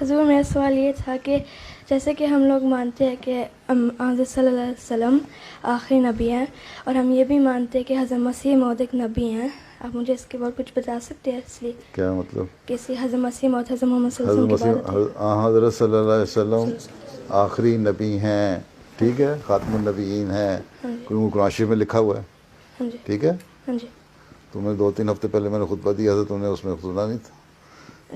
حضور میرا سوال یہ تھا کہ جیسے کہ ہم لوگ مانتے ہیں کہ حضرت صلی اللہ علیہ وسلم آخری نبی ہیں، اور ہم یہ بھی مانتے ہیں کہ حضرت مسیح موعود ایک نبی ہیں، آپ مجھے اس کے بارے کچھ بتا سکتے ہیں؟ اس لیے کیا مطلب؟ کہ حضرت مسیح موعود حضرت محمد صلی اللہ علیہ وسلم کی بات ہے. حضرت صلی اللہ علیہ وسلم آخری نبی ہیں، ٹھیک ہے، خاتم النبیین ہیں، قرآن شریف میں لکھا ہوا ہے، ہاں جی ٹھیک ہے. ہاں جی تو میں 2-3 ہفتے پہلے میں نے خطبہ دیا تھا، تو نے اس میں سنا نہیں تھا.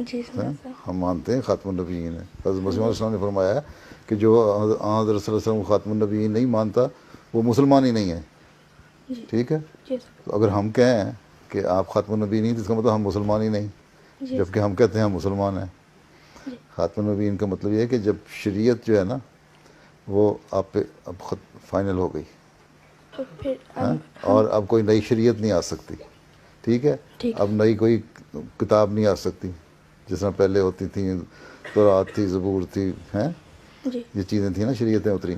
جی سنا تھا. ہم مانتے ہیں خاتم النبیین ہے. حضرت مسیح علیہ السلام نے فرمایا ہے کہ جو حضرت صلی اللہ علیہ وسلم خاتم النبیین نہیں مانتا وہ مسلمان ہی نہیں ہے، ٹھیک ہے. تو اگر ہم کہیں کہ آپ خاتم النبی نہیں تو اس کا مطلب ہم مسلمان ہی نہیں، جبکہ ہم کہتے ہیں ہم مسلمان ہیں. خاتم النبیین کا مطلب یہ ہے کہ جب شریعت جو ہے نا وہ آپ پہ اب فائنل ہو گئی، اور اب کوئی نئی شریعت نہیں آ سکتی، ٹھیک ہے. اب نئی کوئی کتاب نہیں آ سکتی جس طرح پہلے ہوتی تھیں، تورات تھی، زبور تھی، ہیں یہ چیزیں تھیں نا، شریعتیں اتری.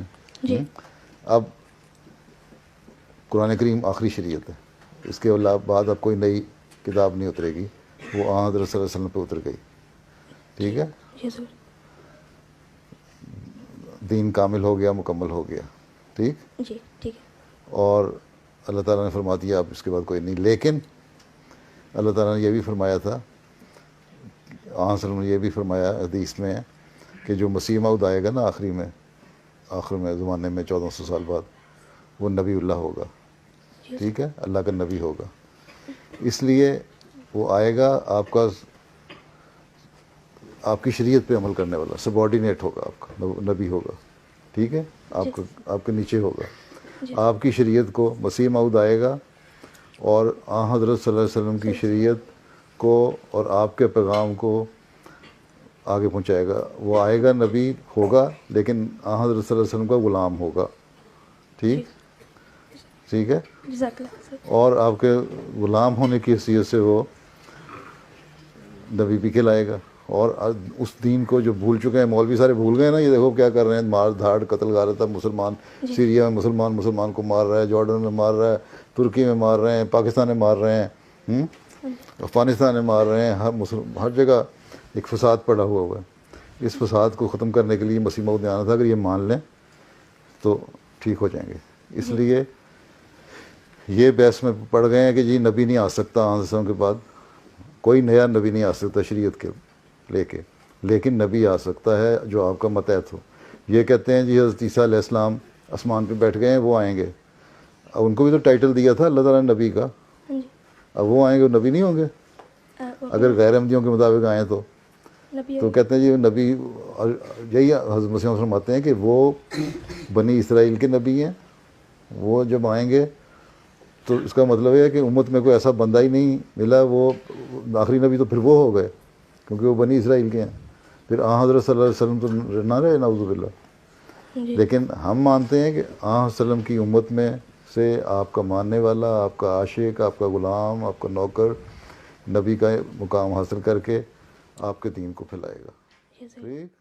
اب قرآن کریم آخری شریعت ہے، اس کے بعد اب کوئی نئی کتاب نہیں اترے گی، وہ حضرت صلی اللہ علیہ وسلم پہ اتر گئی، ٹھیک ہے. دین کامل ہو گیا، مکمل ہو گیا، ٹھیک. جی ٹھیک ہے. اور اللہ تعالیٰ نے فرما دیا اب اس کے بعد کوئی نہیں. لیکن اللہ تعالیٰ نے یہ بھی فرمایا تھا، آن صلی اللہ نے یہ بھی فرمایا حدیث میں کہ جو مسیح موعود آئے گا نا آخر میں زمانے میں 1400 سال بعد، وہ نبی اللہ ہوگا، ٹھیک ہے، اللہ کا نبی ہوگا. اس لیے وہ آئے گا آپ کی شریعت پہ عمل کرنے والا، سبارڈینیٹ ہوگا، آپ کا نبی ہوگا، ٹھیک ہے، آپ کے نیچے ہوگا. آپ کی شریعت کو مسیح موعود آئے گا اور حضرت صلی اللہ علیہ وسلم کی شریعت کو اور آپ کے پیغام کو آگے پہنچائے گا. وہ آئے گا، نبی ہوگا، لیکن حضرت صلی اللہ علیہ وسلم کا غلام ہوگا، ٹھیک ہے. اور آپ کے غلام ہونے کی حیثیت سے وہ نبی بھی کہلائے گا. اور اس دین کو جو بھول چکے ہیں، مولوی سارے بھول گئے نا، یہ دیکھو کیا کر رہے ہیں، مار دھاڑ، قتل غارت. اب مسلمان سیریا میں مسلمان کو مار رہا ہے، جارڈن میں مار رہا ہے، ترکی میں مار رہے ہیں، پاکستان میں مار رہے ہیں، افغانستان میں مار رہے ہیں، ہر جگہ ایک فساد پڑا ہوا ہے. اس فساد کو ختم کرنے کے لیے مسیح موعود نے آنا تھا. اگر یہ مان لیں تو ٹھیک ہو جائیں گے. اس لیے یہ بحث میں پڑ گئے ہیں کہ جی نبی نہیں آ سکتا، کے بعد کوئی نیا نبی نہیں آ سکتا شریعت کے لے کے، لیکن نبی آ سکتا ہے جو آپ کا متحد ہو. یہ کہتے ہیں جی حضرت عیسیٰ علیہ السلام آسمان پہ بیٹھ گئے ہیں، وہ آئیں گے. اب ان کو بھی تو ٹائٹل دیا تھا اللہ تعالیٰ نے نبی کا. اب وہ آئیں گے، نبی نہیں ہوں گے اگر غیر احمدیوں کے مطابق آئیں تو کہتے ہیں جی نبی. یہی حضرت مسیح وسلم آتے ہیں کہ وہ بنی اسرائیل کے نبی ہیں. وہ جب آئیں گے تو اس کا مطلب ہے کہ امت میں کوئی ایسا بندہ ہی نہیں ملا، وہ آخری نبی تو پھر وہ ہو گئے کیونکہ وہ بنی اسرائیل کے ہیں. پھر حضرت صلی اللہ علیہ وسلم تو نہ رہے، نعوذ باللہ. لیکن ہم مانتے ہیں کہ وسلم کی امت میں سے آپ کا ماننے والا، آپ کا عاشق، آپ کا غلام، آپ کا نوکر نبی کا مقام حاصل کر کے آپ کے دین کو پھیلائے گا، ٹھیک.